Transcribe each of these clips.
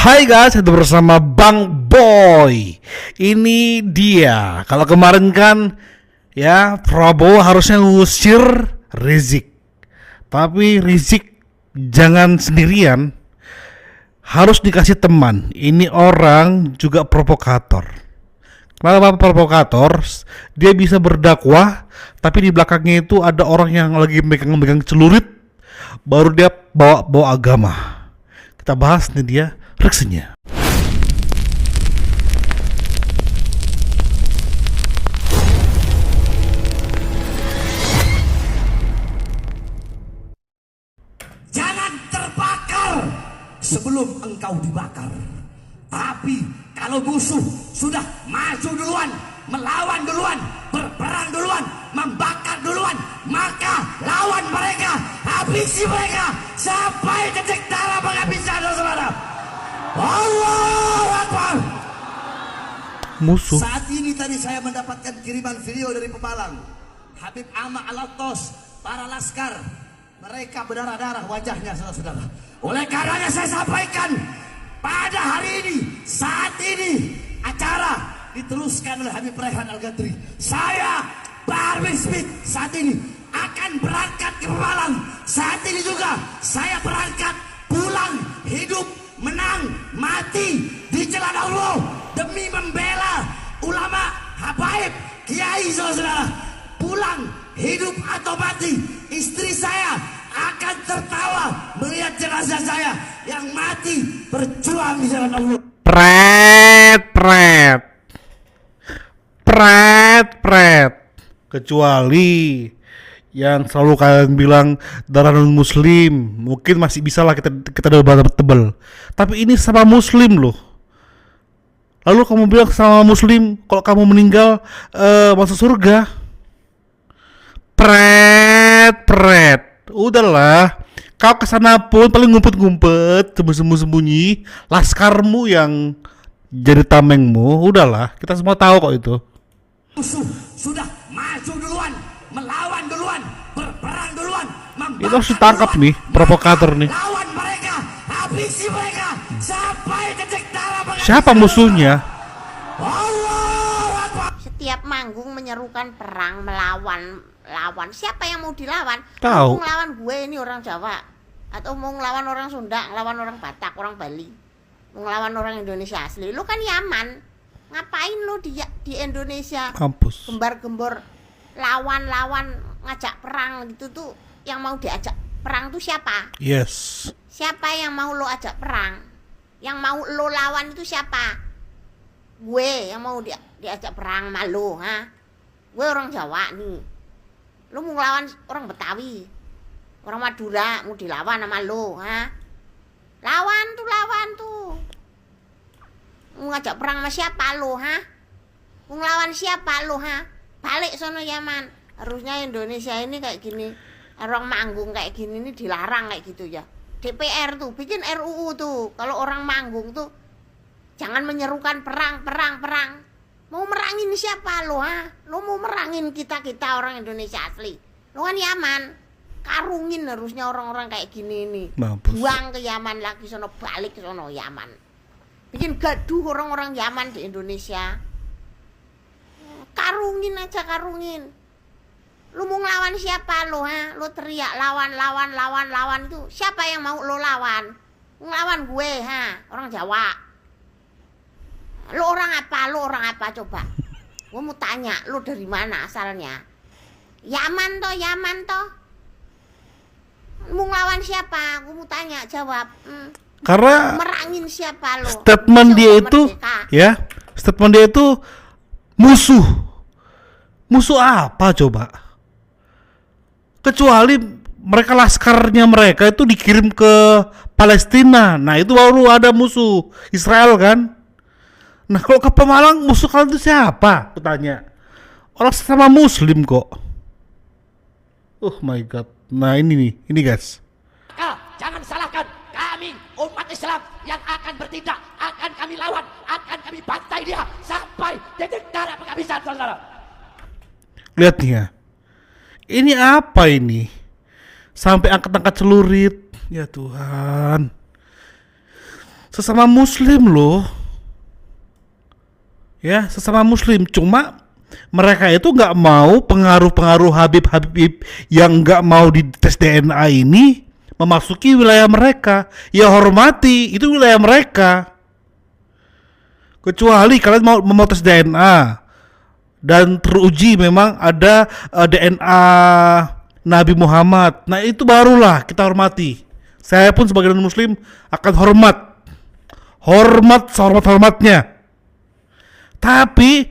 Hai guys, itu bersama Bang Boy. Ini dia. Kalau kemarin kan ya Prabowo harusnya ngusir Rizik. Tapi Rizik jangan sendirian. Harus dikasih teman. Ini orang juga provokator. Kenapa provokator? Dia bisa berdakwah, tapi di belakangnya itu ada orang yang lagi megang celurit, baru dia bawa agama. Kita bahas nih dia reaksinya. Jangan terbakar sebelum engkau dibakar. Tapi kalau musuh sudah maju duluan, melawan duluan, berperang duluan, membakar duluan, maka lawan mereka, habisi mereka sampai detik darah penghabisan, saudara. Allahu Akbar. Musuh. Saat ini tadi saya mendapatkan kiriman video dari Pemalang. Habib Ahmad Al-Attos, para laskar, mereka berdarah-darah wajahnya, saudara-saudara. Oleh karenanya saya sampaikan, pada hari ini, saat ini, acara diteruskan oleh Habib Rehan Al-Gadri. Saya, Bahar bin Smith, saat ini akan berangkat ke Pemalang. Saat ini juga saya berangkat pulang hidup, menang, mati di jalan Allah demi membela ulama, habaib, kiai, saudara-saudara. Pulang hidup atau mati, istri saya akan tertawa melihat jenazah saya yang mati berjuang di jalan Allah. Pret. Kecuali yang selalu kalian bilang darah non muslim, mungkin masih bisa lah kita debat tebel. Tapi ini sama muslim loh. Lalu kamu bilang sama muslim kalau kamu meninggal masuk surga. Pret. Udahlah, kau kesana pun paling ngumpet-ngumpet, sembunyi-sembunyi, laskarmu yang jadi tamengmu. Udahlah, kita semua tahu kok itu. Musuh sudah maju duluan, melawan duluan, berperang duluan, Itu harus ditangkap nih, provokator nih. lawan mereka, habisi mereka sampai detik darah penghabisan. Siapa musuhnya? Allahu Akbar. Setiap manggung menyerukan perang, melawan. Siapa yang mau dilawan? Tahu. Mau ngelawan gue ini orang Jawa, atau mau ngelawan orang Sunda, ngelawan orang Batak, orang Bali, mau ngelawan orang Indonesia asli. Lu kan Yaman, ngapain lu di Indonesia? Kampus. Gembar-gembor lawan ngajak perang gitu tuh. Yang mau diajak perang tuh siapa? Yes. Siapa yang mau lo ajak perang? Yang mau lo lawan itu siapa? Gue yang mau diajak perang sama lo, ha? Gue orang Jawa nih. Lo mau ngelawan orang Betawi, orang Madura, mau dilawan sama lo, ha? Lawan tuh. Mau ngajak perang sama siapa lo, ha? Mau ngelawan siapa lo, ha? Balik sono Yaman. Harusnya Indonesia ini kayak gini. Orang manggung kayak gini ini dilarang kayak gitu ya. DPR tuh bikin RUU tuh. Kalau orang manggung tuh jangan menyerukan perang. Mau merangin siapa lo, ha? Lo mau merangin kita orang Indonesia asli. Lo kan Yaman. Karungin harusnya orang-orang kayak gini ini. Mampus. Buang ke Yaman lagi sono, balik ke sono Yaman. Bikin gaduh orang-orang Yaman di Indonesia. Karungin aja. Lu mau ngelawan siapa lo, ha? Lu teriak lawan itu. Siapa yang mau lo lawan? Ngelawan gue, ha? Orang Jawa. Lu orang apa coba? Gue mau tanya, lu dari mana asalnya? Yaman toh. Mau ngelawan siapa? Gue mau tanya, jawab. Karena Merangin siapa lo? statement Siapa dia itu merdeka? ya, statement dia itu musuh. Musuh apa coba? Kecuali mereka laskarnya mereka itu dikirim ke Palestina. Nah, itu baru ada musuh Israel kan? Nah, kalau ke Pemalang musuh kalian itu siapa? Kutanya. Orang sama muslim kok. Oh my god. Nah, ini guys. Jangan salahkan kami umat Islam yang akan bertindak, akan kami lawan, akan kami bantai dia sampai titik darah penghabisan, saudara. Lihat nih ya. Ini apa ini? Sampai angkat-angkat celurit. Ya Tuhan. sesama muslim loh. Ya, sesama muslim. Cuma mereka itu nggak mau pengaruh-pengaruh Habib-Habib yang nggak mau dites DNA ini memasuki wilayah mereka. Ya hormati, itu wilayah mereka. Kecuali kalian mau tes DNA dan teruji memang ada DNA Nabi Muhammad. Nah itu barulah kita hormati. Saya pun sebagai muslim akan hormat sehormat-hormatnya. Tapi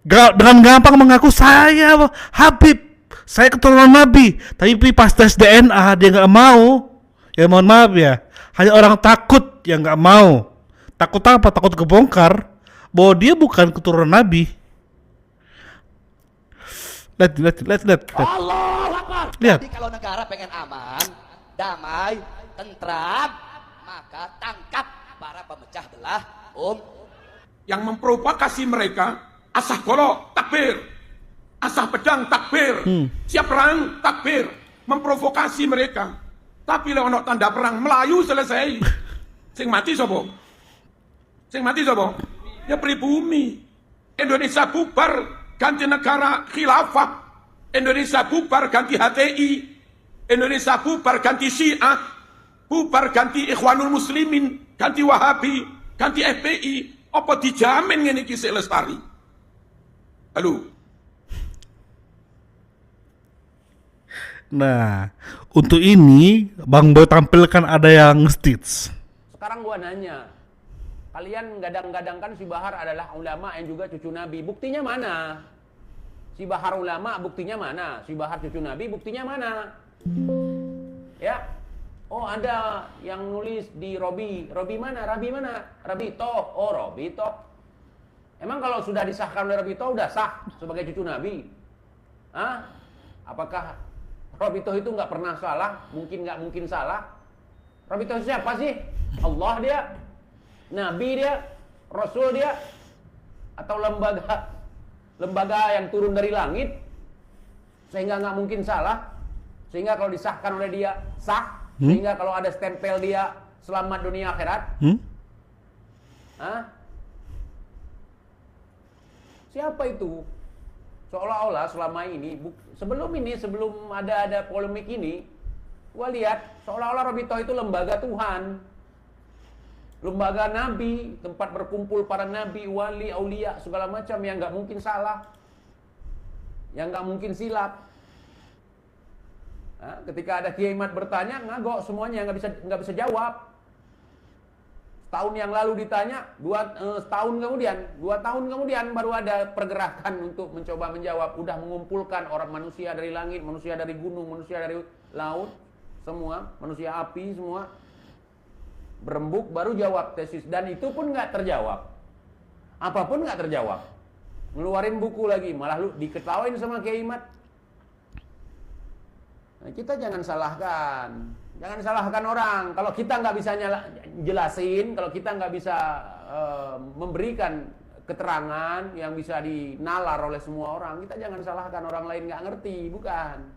dengan gampang mengaku saya Habib, saya keturunan Nabi. Tapi pas tes DNA dia nggak mau. Ya mohon maaf ya, hanya orang takut yang nggak mau. Takut apa? Takut kebongkar bahwa dia bukan keturunan Nabi. Lihat. Allahu Akbar. Lihat. Jadi kalau negara pengen aman, damai, tentram, maka tangkap para pemecah belah yang memprovokasi mereka. Asah golok takbir, asah pedang takbir, siap perang takbir, memprovokasi mereka. Tapi lewat tanda perang Melayu selesai. Sing mati sopo? Ya pribumi. Indonesia bubar ganti negara khilafah. Indonesia bubar ganti HTI. Indonesia bubar ganti Syiah. Bubar ganti Ikhwanul Muslimin, ganti Wahabi, ganti FPI. Apa dijamin ngene iki sik lestari? Halo. Nah, untuk ini Bang Boy tampilkan ada yang stitch. Sekarang gua nanya, kalian gadang-gadangkan si Bahar adalah ulama yang juga cucu Nabi. Buktinya mana? Si Bahar ulama, buktinya mana? Si Bahar cucu Nabi, buktinya mana? Ya. Oh, ada yang nulis di Robi. Robi mana? Rabi mana? Rabi Toh. Oh, Robi Toh. Emang kalau sudah disahkan oleh Robi Toh udah sah sebagai cucu Nabi? Hah? Apakah Robi Toh itu nggak pernah salah? Nggak mungkin salah. Robi Toh siapa sih? Allah dia? Nabi dia? Rasul dia? Atau lembaga yang turun dari langit? Sehingga nggak mungkin salah? Sehingga kalau disahkan oleh dia sah? Sehingga kalau ada stempel dia selamat dunia akhirat? Hah? Siapa itu? Seolah-olah selama ini, sebelum ada polemik ini, gua lihat seolah-olah Robi Toh itu lembaga Tuhan, lembaga Nabi, tempat berkumpul para Nabi, wali, aulia, segala macam yang nggak mungkin salah, yang nggak mungkin silap. Nah, ketika ada Kiai Mat bertanya, ngagok semuanya, nggak bisa jawab. Tahun yang lalu ditanya, 2 tahun kemudian baru ada pergerakan untuk mencoba menjawab. Udah mengumpulkan orang manusia dari langit, manusia dari gunung, manusia dari laut, semua manusia api semua berembuk baru jawab tesis, dan itu pun nggak terjawab. Apapun nggak terjawab. Ngeluarin buku lagi, malah lu diketawain sama Kiai Mat. Nah, kita jangan salahkan orang. Kalau kita nggak bisa jelasin, kalau kita nggak bisa memberikan keterangan yang bisa dinalar oleh semua orang, kita jangan salahkan orang lain nggak ngerti, bukan?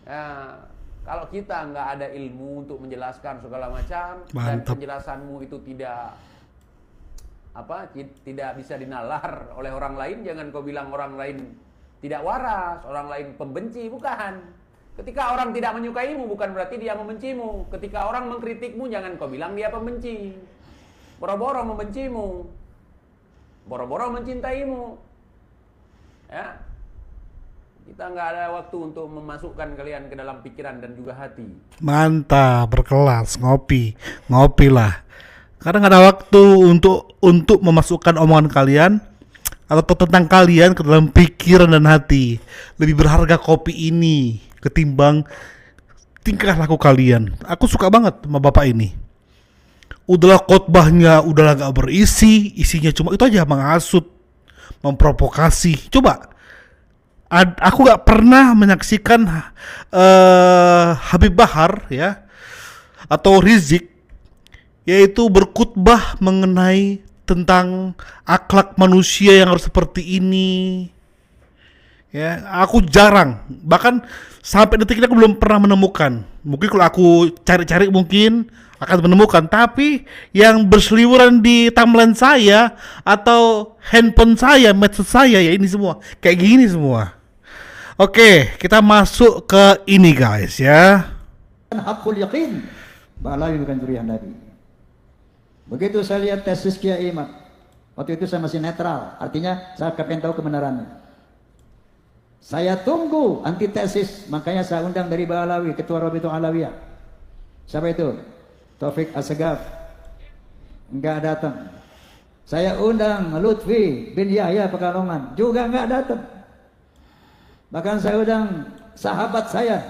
Nah, kalau kita nggak ada ilmu untuk menjelaskan segala macam, dan penjelasanmu itu tidak bisa dinalar oleh orang lain, jangan kau bilang orang lain tidak waras, orang lain pembenci, bukan. Ketika orang tidak menyukaimu bukan berarti dia membencimu. Ketika orang mengkritikmu jangan kau bilang dia pembenci. Boro-boro membencimu, boro-boro mencintaimu. Ya, kita nggak ada waktu untuk memasukkan kalian ke dalam pikiran dan juga hati. Mantap, berkelas, ngopilah. Karena nggak ada waktu untuk memasukkan omongan kalian atau tentang kalian ke dalam pikiran dan hati. Lebih berharga kopi ini ketimbang tingkah laku kalian. Aku suka banget sama bapak ini. Udahlah khotbahnya udahlah gak berisi, isinya cuma itu aja, menghasut, memprovokasi. Coba, aku gak pernah menyaksikan Habib Bahar ya atau Rizik yaitu berkhutbah mengenai tentang akhlak manusia yang harus seperti ini. Ya, aku jarang, bahkan sampai detik ini aku belum pernah menemukan. Mungkin kalau aku cari-cari mungkin akan menemukan. Tapi yang berseliweran di timeline saya atau handphone saya, medsos saya, ya ini semua kayak gini semua. Oke, kita masuk ke ini guys ya. Hakul yakin Ba'alawi bukan zuriyah Nabi. Begitu saya lihat tesis Kiai Imad, waktu itu saya masih netral, artinya saya pengen tahu kebenarannya. Saya tunggu antitesis, makanya saya undang dari Ba'alawi, Ketua Rabitul Alawiyah. Siapa itu? Taufik Assegaf. Enggak datang. Saya undang Lutfi bin Yahya Pekalongan, juga enggak datang. Bahkan saya undang sahabat saya,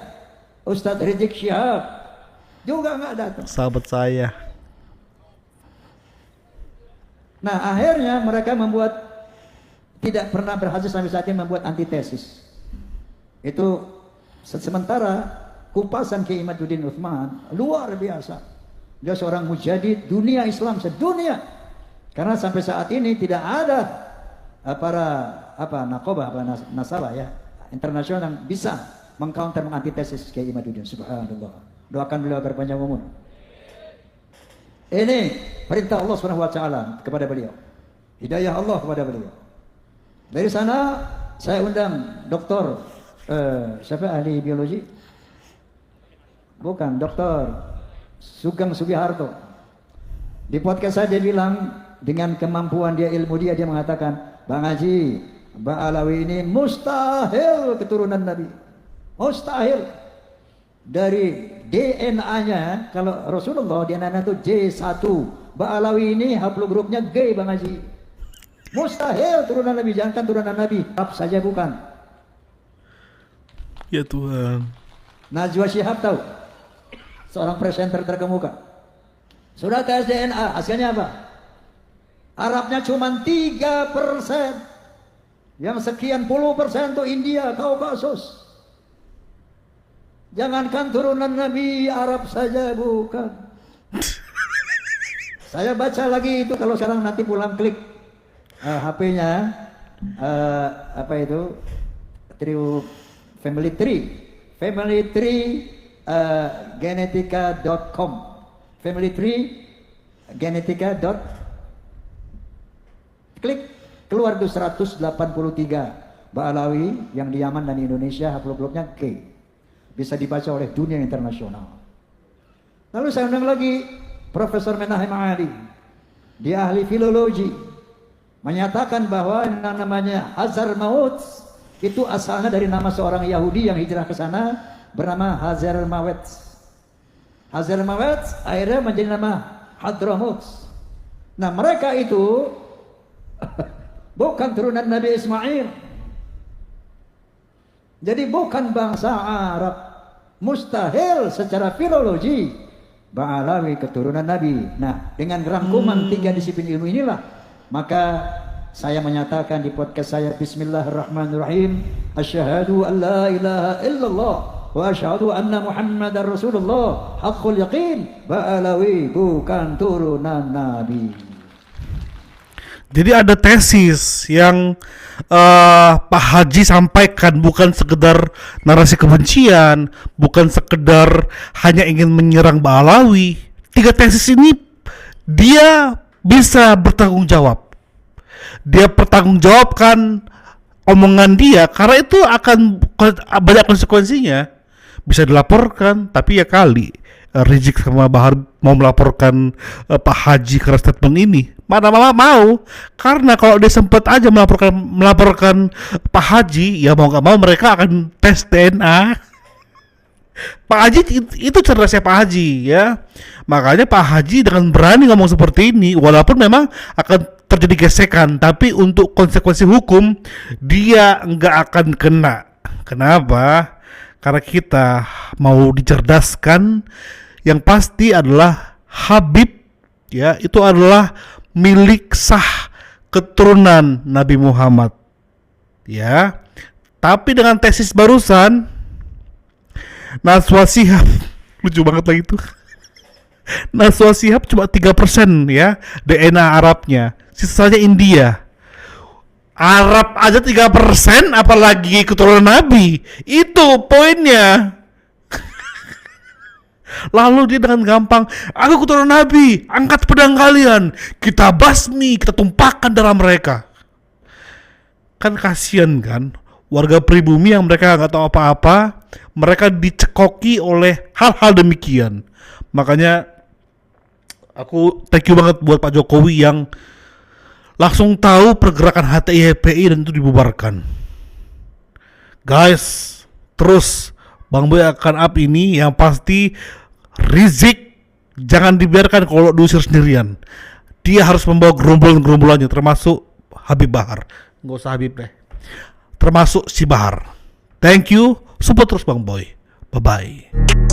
Ustadz Rizik Syihab, juga enggak datang. Sahabat saya. Nah, akhirnya mereka membuat, tidak pernah berhasil sampai saat ini membuat antitesis. Itu sementara kupasan Kiai Imaduddin Utsman luar biasa. Dia seorang mujahid dunia Islam sedunia. Karena sampai saat ini tidak ada para nakobah, nasabah ya internasional yang bisa mengcounter mengantitesis Kiai Imaduddin. Subhanallah. Doakan beliau agar panjang umur. Ini perintah Allah Subhanahu wa taala kepada beliau. Hidayah Allah kepada beliau. Dari sana saya undang doktor siapa ahli biologi? Bukan, Doktor Sugeng Sugiharto. Di podcast saya dia bilang dengan kemampuan dia, ilmu dia mengatakan, Bang Haji, Ba'alawi ini mustahil keturunan Nabi. Mustahil. Dari DNA-nya, kalau Rasulullah DNA-nya itu J1, Ba'alawi ini haplogrupnya G, Bang Haji. Mustahil turunan Nabi, jangankan turunan Nabi, Arab saja bukan. Ya Tuhan. Najwa Shihab tahu? Seorang presenter terkemuka. Sudah tes DNA, hasilnya apa? Arabnya cuma 3%. Yang sekian puluh persen itu India, Kaukasus. Jangankan turunan Nabi, Arab saja bukan. Saya baca lagi itu kalau sekarang nanti pulang klik HP-nya apa itu? Family Tree genetika.com. Family Tree genetika. Klik keluar tuh 183 Ba'alawi yang di Yaman dan Indonesia, haplogrupnya G. Bisa dibaca oleh dunia internasional. Lalu saya undang lagi Profesor Menahem Ali. Dia ahli filologi. Menyatakan bahwa yang namanya Hazar Maut itu asalnya dari nama seorang Yahudi yang hijrah ke sana bernama Hazar Mawet. Hazar Mawet akhirnya menjadi nama Hadramut. Nah, mereka itu bukan turunan Nabi Ismail. Jadi bukan bangsa Arab. Mustahil secara filologi Ba'alawi keturunan Nabi. Nah, dengan rangkuman 3 disiplin ilmu inilah, maka saya menyatakan di podcast saya, Bismillahirrahmanirrahim, asyhadu an la ilaha illallah wa asyhadu anna Muhammadar Rasulullah. Haqqul yaqin, Ba'alawi bukan turunan Nabi. Jadi ada tesis yang Pak Haji sampaikan, bukan sekedar narasi kebencian, bukan sekedar hanya ingin menyerang Ba'alawi. 3 tesis ini dia bisa bertanggung jawab. Dia pertanggungjawabkan omongan dia, karena itu akan banyak konsekuensinya. Bisa dilaporkan, tapi ya kali Rizik sama Bahar mau melaporkan Pak Haji karena statement ini. Mana mau, karena kalau dia sempat aja melaporkan Pak Haji, ya mau gak mau mereka akan tes DNA. Pak Haji itu cerdasnya Pak Haji ya. Makanya Pak Haji dengan berani ngomong seperti ini, walaupun memang akan terjadi gesekan, tapi untuk konsekuensi hukum dia nggak akan kena. Kenapa? Karena kita mau dicerdaskan. Yang pasti adalah Habib ya, itu adalah milik sah keturunan Nabi Muhammad ya. Tapi dengan tesis barusan Najwa Shihab lucu banget lah itu. Najwa Shihab cuma 3% ya DNA Arabnya, sisanya India. Arab aja 3%, apalagi keturunan Nabi. Itu poinnya. Lalu dia dengan gampang, aku keturunan Nabi, angkat pedang kalian, kita basmi, kita tumpahkan darah mereka. Kan kasihan kan, warga pribumi yang mereka nggak tahu apa-apa, mereka dicekoki oleh hal-hal demikian. Makanya aku thank you banget buat Pak Jokowi yang langsung tahu pergerakan HTI HPI dan itu dibubarkan. Guys, terus Bang Boy akan up ini, yang pasti Rizik jangan dibiarkan kalau diusir sendirian. Dia harus membawa gerombolan-gerombolannya, termasuk Habib Bahar. Nggak usah Habib deh, termasuk si Bahar. Thank you, support terus Bang Boy. Bye-bye.